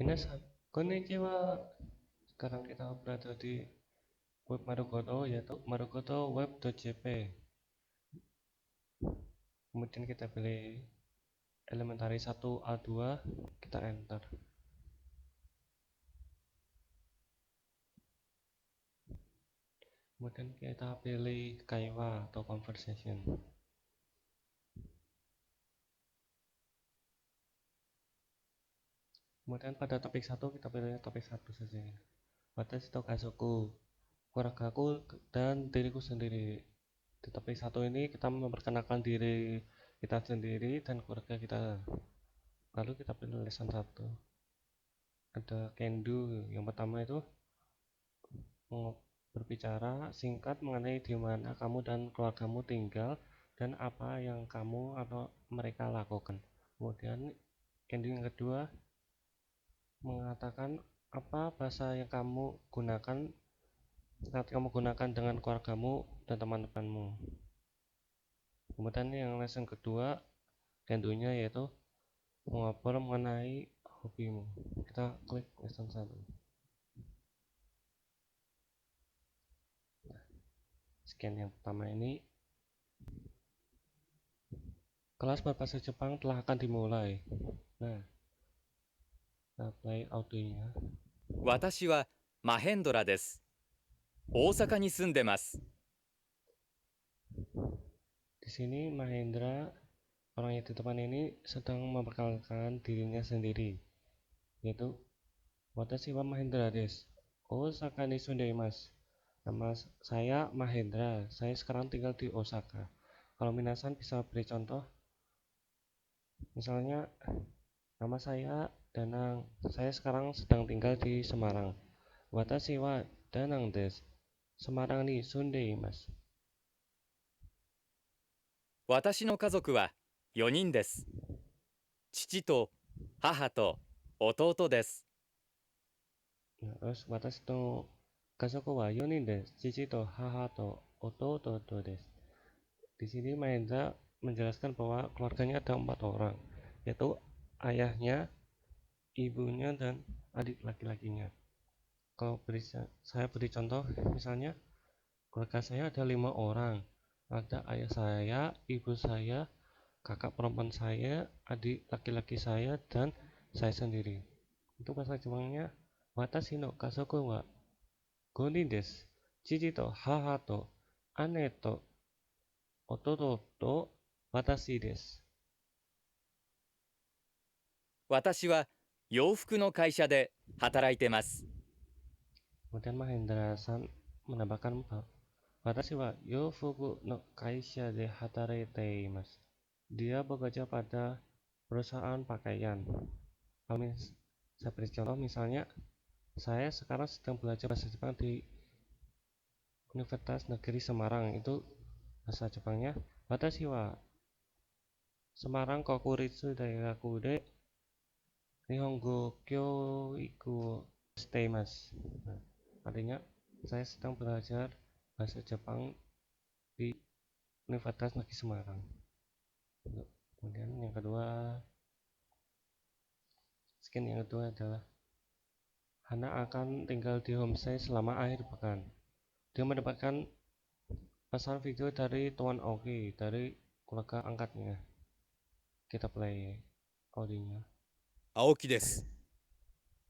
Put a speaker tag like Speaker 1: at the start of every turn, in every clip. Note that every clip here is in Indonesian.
Speaker 1: Minasan, konnichiwa. Sekarang kita berada di web Marugoto, yaitu marugoto-web.jp. Kemudian kita pilih elementary 1 A2, kita enter. Kemudian kita pilih Kaiwa atau conversation. Kemudian pada topik 1 kita pilih topik 1 saja. Watashi to kazoku, keluargaku dan diriku sendiri. Di topik 1 ini kita memperkenalkan diri kita sendiri dan keluarga kita. Lalu kita pilih lesson 1. Ada can do. Yang pertama itu berbicara singkat mengenai di mana kamu dan keluargamu tinggal dan apa yang kamu atau mereka lakukan. Kemudian can do yang kedua mengatakan apa bahasa yang kamu gunakan saat kamu gunakan dengan keluargamu dan teman-temanmu. Kemudian yang lesson kedua can do-nya yaitu mengobrol mengenai hobimu. Kita klik lesson 1. Scan yang pertama ini, kelas berbahasa Jepang telah akan dimulai. Nah, kita play audionya.
Speaker 2: 私はマヘンドラです。大阪に住んでます。
Speaker 1: Di sini Mahendra, orang yang di depan ini sedang memperkenalkan dirinya sendiri, yaitu Watashi wa Mahendra desu. Osaka ni sundeimasu. Nama saya Mahendra, saya sekarang tinggal di Osaka. Kalau minasan bisa beri contoh, misalnya nama saya Danang, saya sekarang sedang tinggal di Semarang. Watashi wa Danang desu. Semarang ni sundeimasu.
Speaker 2: 私の家族は4人です。父と母と弟です。
Speaker 1: Terus watashi no kazoku wa 4人です。父と母と弟です。Di sini Mahendra menjelaskan bahwa keluarganya ada 4 orang, yaitu ayahnya, ibunya, dan adik laki-lakinya. Kalau saya beri contoh, misalnya keluarga saya ada 5 orang. Ada ayah saya, ibu saya, kakak perempuan saya, adik laki-laki saya, dan saya sendiri. Itu bahasa Jepangnya watashi no kazoku wa 5人です。父と母と姉と弟と私です。
Speaker 2: 私は洋服の会社で働いてます。
Speaker 1: Kemudian Mahendra-san menambahkan watashi wa youfuku no kaisha de hatarete imasu. Dia bekerja pada perusahaan pakaian. Kalau saya beri contoh, misalnya saya sekarang sedang belajar bahasa Jepang di Universitas Negeri Semarang. Itu bahasa Jepangnya watashi wa Semarang Kokuritsu Daigaku de Nihongo Kyoiku Shiteimasu. Artinya saya sedang belajar bahasa Jepang di Universitas Negeri Semarang. Kemudian yang kedua adalah Hana akan tinggal di homestay selama akhir pekan. Dia mendapatkan pesan video dari Tuan Oki, dari keluarga angkatnya. Kita play audionya.
Speaker 3: 青木です。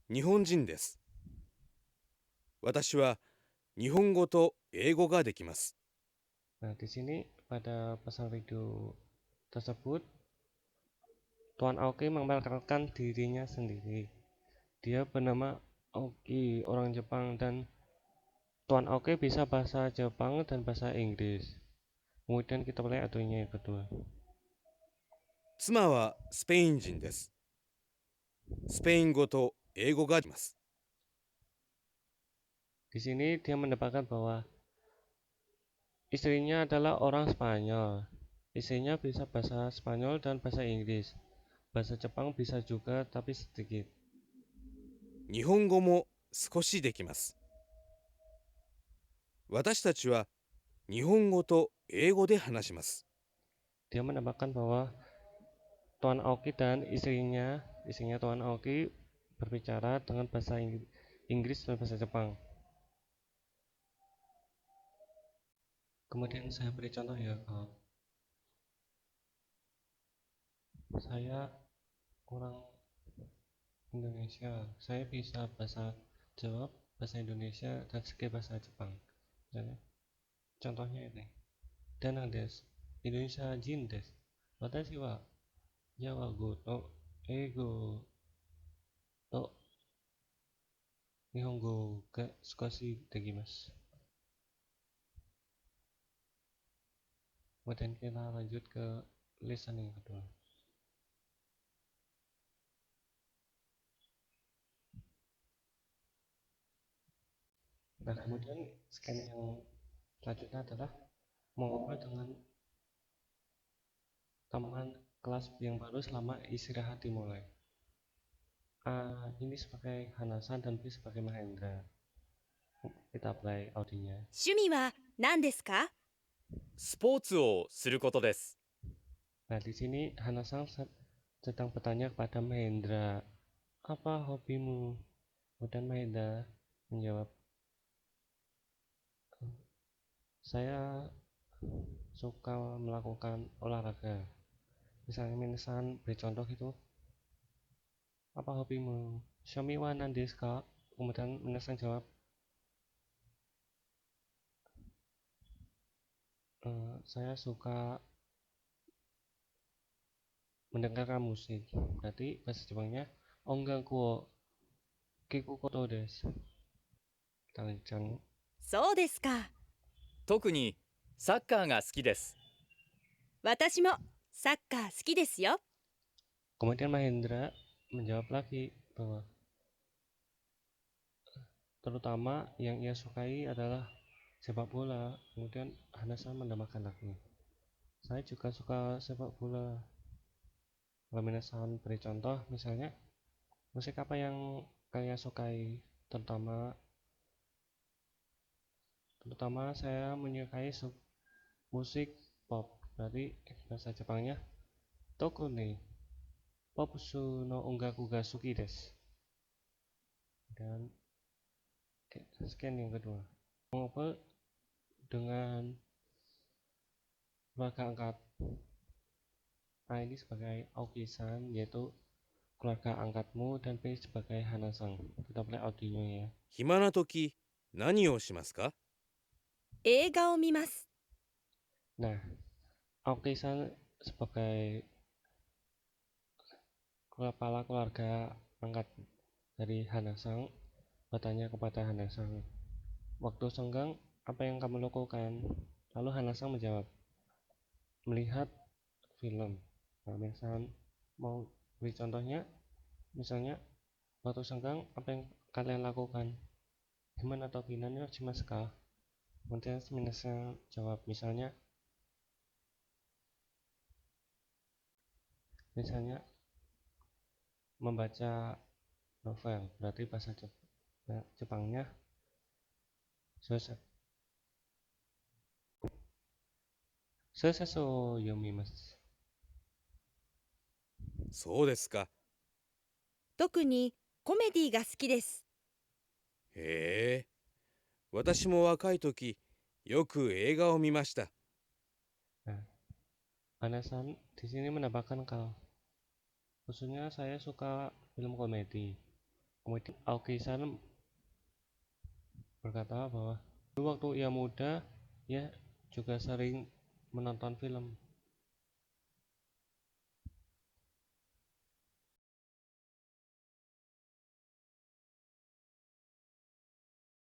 Speaker 3: 日本人です。私は日本語と英語ができます。
Speaker 1: Nah, di sini pada pesan video tersebut Tuan Aoki memperkenalkan dirinya sendiri. Dia bernama Aoki, orang Jepang, dan Tuan Aoki bisa bahasa Jepang dan bahasa Inggris. Kemudian kita play audionya yang kedua.
Speaker 3: 妻はスペイン人です。スペイン語と英語ができます。
Speaker 1: Di sini dia mendapatkan bahwa istrinya adalah orang Spanyol. Istrinya bisa bahasa Spanyol dan bahasa Inggris. Bahasa Jepang bisa juga, tapi sedikit.
Speaker 3: 日本語も少しできます。私たちは日本語と英語で話します。
Speaker 1: Dia menambahkan bahwa Tuan Aoki dan istrinya Tuan Aoki berbicara dengan bahasa Inggris dan bahasa Jepang. Kemudian saya beri contoh ya, saya orang Indonesia, saya bisa bahasa Jawa, bahasa Indonesia, dan sedikit bahasa Jepang. Misalnya, contohnya ini. Danang desu. Indonesia jin desu. Watashi wa Jawa go to Eigo to Nihongo ga sukashi dekimasu. Kemudian kita lanjut ke listening kedua. Nah, kemudian scan yang selanjutnya adalah mengobrol dengan teman kelas yang baru selama istirahat dimulai. A ini sebagai Hanasan dan B sebagai Mahendra. Kita play audionya.
Speaker 4: 趣味は何ですか？
Speaker 2: スポーツをすることです。
Speaker 1: Nah, di sini Hanasan sedang bertanya kepada Mahendra, apa hobimu? Kemudian Mahendra menjawab, saya suka melakukan olahraga. Misalnya Minasan beri contoh gitu, apa hobimu? Shomi wa nan desu ka? Kemudian Minasan jawab, saya suka mendengarkan musik. Berarti bahasa Jepangnya ongaku wo kiku koto desu. Kita lanjutkan.
Speaker 4: そうですか。
Speaker 2: 特にサッカーが好きです。
Speaker 4: 私もサッカー好きですよ。
Speaker 1: Kemudian Mahendra menjawab lagi bahwa terutama yang ia sukai adalah sepak bola. Kemudian Hanasan menambahkan lagi, saya juga suka sepak bola. Kalau Minasan beri contoh, misalnya musik apa yang kalian sukai? Terutama saya menyukai musik pop. Berarti bahasa Jepangnya toku ne popsu no ongaku ga suki desu. Dan scan yang kedua, mengobrol dengan keluarga angkat. A ini sebagai Aoki-san, yaitu keluarga angkatmu, dan B sebagai Hana-san. Kita play audionya ya.
Speaker 3: 暇な時、何をしますか？
Speaker 4: 映画を見ます。
Speaker 1: Nah, Aoki-san sebagai kepala keluarga angkat dari Hana-san bertanya kepada Hana-san, waktu senggang apa yang kamu lakukan? Lalu Hana-san menjawab, melihat film. Nah, misalnya mau beri contohnya, misalnya waktu senggang apa yang kalian lakukan? Gimana toki nani wa shimasu ka? Kemudian Minasan jawab, misalnya membaca novel. Berarti bahasa Jepangnya Sesasu yomimasu.
Speaker 3: そうですか。
Speaker 4: 特にコメディが好きです。
Speaker 3: へえ。私も若い時、よく映画を見ました。
Speaker 1: Nah, Hana-san di sini menambahkan kalau khususnya saya suka film komedi. Kemudian Aoki-san berkata bahwa waktu ia muda, ia juga sering menonton film.